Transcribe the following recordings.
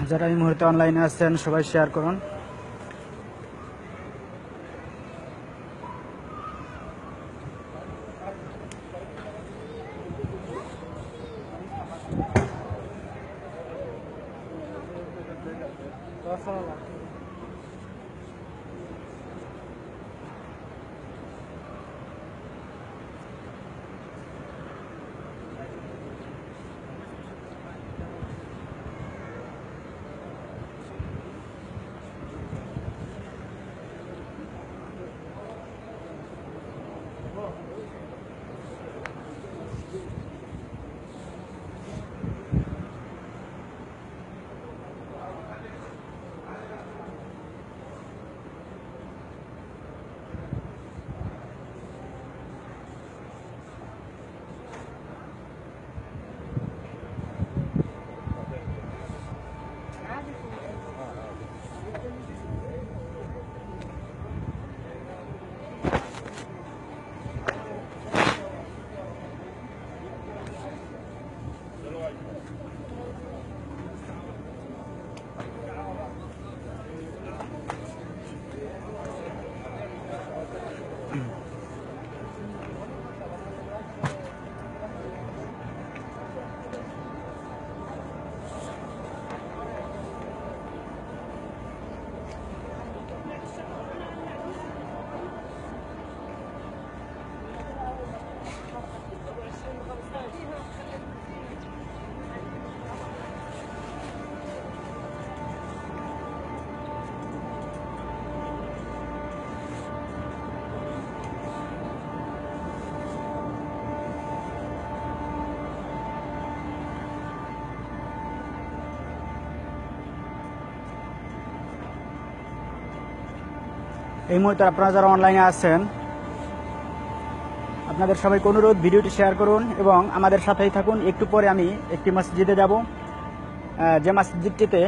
যারা এই মুহূর্তে অনলাইনে আছেন সবাই শেয়ার করুন। এই মুহূর্তে আপনারা যারা অনলাইনে আছেন আপনাদের সবাইকে অনুরোধ ভিডিওটি শেয়ার করুন এবং আমাদের সাথেই থাকুন। একটু পরে আমি একটি মসজিদে যাব, যে মসজিদটিতে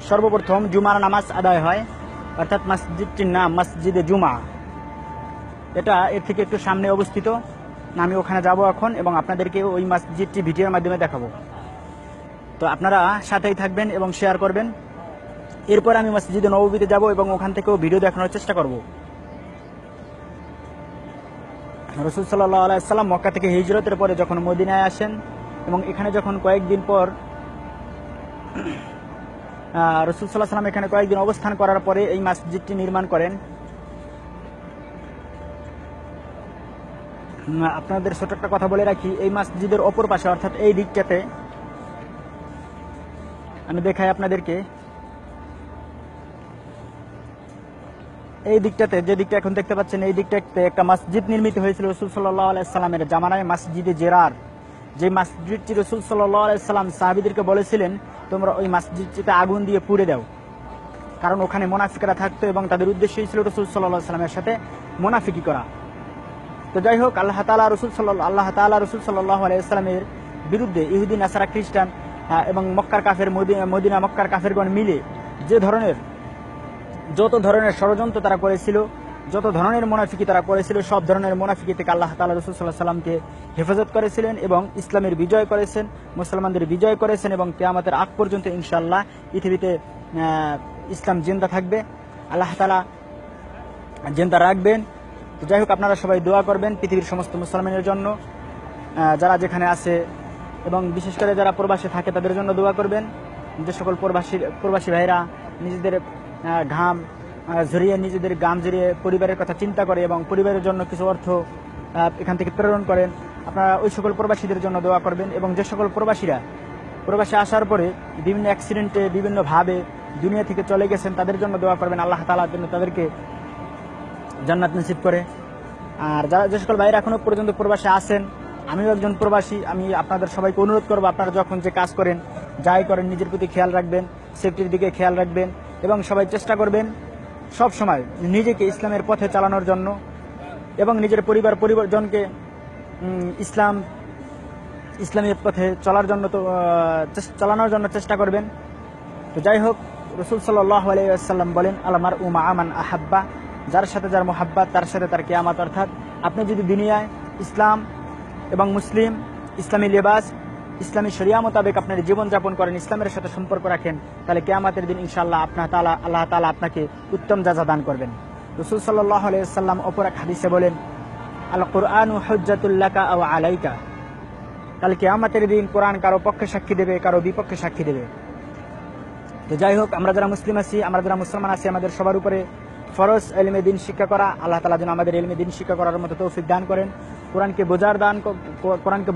সর্বপ্রথম জুমার নামাজ আদায় হয়, অর্থাৎ মসজিদটির নাম মসজিদে জুমা। এটা এর থেকে একটু সামনে অবস্থিত। আমি ওখানে যাব এখন এবং আপনাদেরকে ওই মসজিদটি ভিডিওর মাধ্যমে দেখাবো। তো আপনারা সাথেই থাকবেন এবং শেয়ার করবেন। এরপর আমি মসজিদে নববীতে যাব এবং ওখান থেকেও ভিডিও দেখানোর চেষ্টা করব। রাসূল সাল্লাল্লাহু আলাইহি ওয়াসাল্লাম মক্কা থেকে হিজরতের পরে যখন মদিনায় আসেন এবং এখানে যখন কয়েকদিন পর রাসূল সাল্লাল্লাহু আলাইহি ওয়াসাল্লাম এখানে কয়েকদিন অবস্থান করার পরে এই মসজিদটি নির্মাণ করেন। আপনাদের ছোট একটা কথা বলে রাখি, এই মসজিদের অপর পাশে অর্থাৎ এই দিকটাতে আমি দেখাই আপনাদেরকে, এই দিকটাতে যে দিকটা এখন দেখতে পাচ্ছেন এই দিকটাতে একটা মসজিদ নির্মিত হয়েছিল রাসূল সাল্লাল্লাহু আলাইহি সাল্লামের জামানায়, মসজিদে জেরার। যে মসজিদটি রাসূল সাল্লাল্লাহু আলাইহি সাল্লাম সাহাবীদেরকে বলেছিলেন তোমরা ওই মসজিদটিতে আগুন দিয়ে পুড়ে দাও, কারণ ওখানে মুনাফিকরা থাকতো এবং তাদের উদ্দেশ্যই ছিল রাসূল সাল্লাল্লাহু আলাইহি সাল্লামের সাথে মুনাফিকি করা। তো যাই হোক, আল্লাহ তাআলা রাসূল সাল্লাল্লাহু আলাইহি সাল্লামের বিরুদ্ধে ইহুদি নাসারা খ্রিস্টান এবং মক্কার কাফের মদিনা মক্কার কাফেরগণ মিলে যত ধরনের ষড়যন্ত্র তারা করেছিল, যত ধরনের মুনাফিকি তারা করেছিল, সব ধরনের মুনাফিকি থেকে আল্লাহ তাআলা রাসূল সাল্লাল্লাহু আলাইহি সাল্লামকে হেফাজত করেছিলেন এবং ইসলামের বিজয় করেছেন, মুসলমানদের বিজয় করেছেন এবং কিয়ামতের আগ পর্যন্ত ইনশাআল্লাহ পৃথিবীতে ইসলাম জিন্দা থাকবে, আল্লাহ তাআলা জিন্দা রাখবেন। তো যাই হোক, আপনারা সবাই দোয়া করবেন পৃথিবীর সমস্ত মুসলমানের জন্য, যারা যেখানে আছে এবং বিশেষ করে যারা প্রবাসে থাকে তাদের জন্য দোয়া করবেন। যে সকল প্রবাসী ভাইরা নিজেদের ঘাম ঝরিয়ে পরিবারের কথা চিন্তা করে এবং পরিবারের জন্য কিছু অর্থ এখান থেকে প্রেরণ করেন, আপনারা ওই সকল প্রবাসীদের জন্য দোয়া করবেন। এবং যে সকল প্রবাসী আসার পরে বিভিন্ন অ্যাক্সিডেন্টে বিভিন্নভাবে দুনিয়া থেকে চলে গেছেন তাদের জন্য দোয়া করবেন, আল্লাহ তাআলা যেন তাদেরকে জান্নাত নসিব করে। আর যে সকল ভাইরা এখনো পর্যন্ত প্রবাসে আছেন, আমিও একজন প্রবাসী, আমি আপনাদের সবাইকে অনুরোধ করবো আপনারা যখন যে কাজ করেন যাই করেন নিজের প্রতি খেয়াল রাখবেন, সেফটির দিকে খেয়াল রাখবেন এবং সবাই চেষ্টা করবেন সব সময় নিজেকে ইসলামের পথে চালানোর জন্য এবং নিজের পরিবারজনকে ইসলামের পথে চালানোর জন্য চেষ্টা করবেন। তো যাই হোক, রাসূল সাল্লাল্লাহু আলাইহি ওয়াসাল্লাম বলেন আল মারউ মা মান আহাব্বা, যার সাথে যার মুহাব্বত তার সাথে তার কিয়ামত। অর্থাৎ আপনি যদি দুনিয়ায় ইসলাম এবং মুসলিম, ইসলামী লেবাস ইসলামী শরিয়া মোতাবেক আপনার জীবনযাপন করেন, ইসলামের সাথে সম্পর্ক রাখেন, তাহলে কিয়ামতের দিন ইনশাআল্লাহ আল্লাহ তাআলা আপনাকে উত্তম জাযা দান করবেন। রাসূল সাল্লাল্লাহু আলাইহি ওয়াসাল্লাম অপর এক হাদিসে বলেন, আল কুরআনু হুজ্জাতুল লাকা আও আলাইকা। তাহলে কিয়ামতের দিন কোরআন কারো পক্ষে সাক্ষী দেবে, কারো বিপক্ষে সাক্ষী দেবে। তো যাই হোক, আমরা যারা মুসলিম আছি, আমরা যারা মুসলমান আছি, আমাদের সবার উপরে ফরজ ইলমে দিন শিক্ষা করা। আল্লাহ তাআলা যেন আমাদের ইলমে দিন শিক্ষা করার মতো তৌফিক দান করেন, কোরআনকে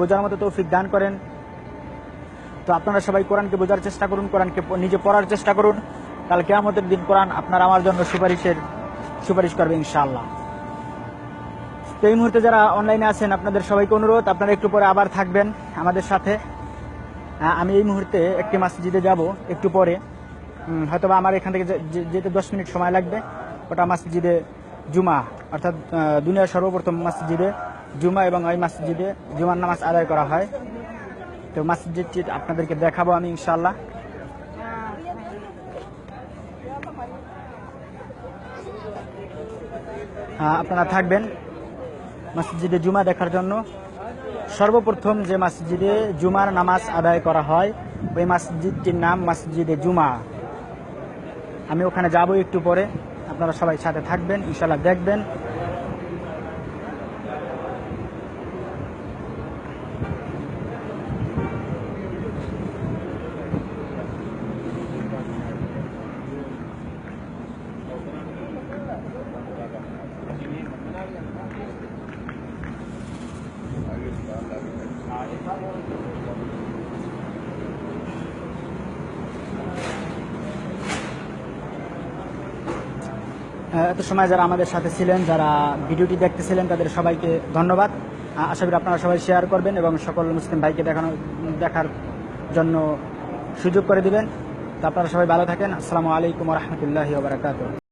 বোঝার মতো তৌফিক দান করেন। তো আপনারা সবাই কোরআনকে বোঝার চেষ্টা করুন, কোরআনকে নিজে পড়ার চেষ্টা করুন, তাহলে কিয়ামতের দিন কোরআন আপনার আমার জন্য সুপারিশ করবে ইনশাআল্লাহ। তো এই মুহূর্তে যারা অনলাইনে আছেন, আপনাদের সবাইকে অনুরোধ, আপনারা একটু পরে আবার থাকবেন আমাদের সাথে। আমি এই মুহূর্তে একটি মসজিদে যাব, একটু পরে হয়তোবা আমার এখান থেকে যেতে 10 মিনিট সময় লাগবে। ওটা মসজিদে জুমা, অর্থাৎ দুনিয়ার সর্বপ্রথম মসজিদে জুমা, এবং ওই মসজিদে জুমার নামাজ আদায় করা হয়। তো মসজিদটি আপনাদেরকে দেখাবো আমি ইনশাআল্লাহ। আপনারা থাকবেন মসজিদে জুমা দেখার জন্য। সর্বপ্রথম যে মসজিদে জুমার নামাজ আদায় করা হয়, ওই মসজিদটির নাম মসজিদে জুমা। আমি ওখানে যাব একটু পরে, আপনারা সবাই সাথে থাকবেন ইনশাআল্লাহ, দেখবেন। এত সময় যারা আমাদের সাথে ছিলেন, যারা ভিডিওটি দেখতেছিলেন, তাদের সবাইকে ধন্যবাদ। আশা করি আপনারা সবাই শেয়ার করবেন এবং সকল মুসলিম ভাইকে দেখার জন্য সুযোগ করে দিবেন। তো আপনারা সবাই ভালো থাকেন। আসসালামু আলাইকুম ওয়া রাহমাতুল্লাহি ওয়া বারাকাতুহু।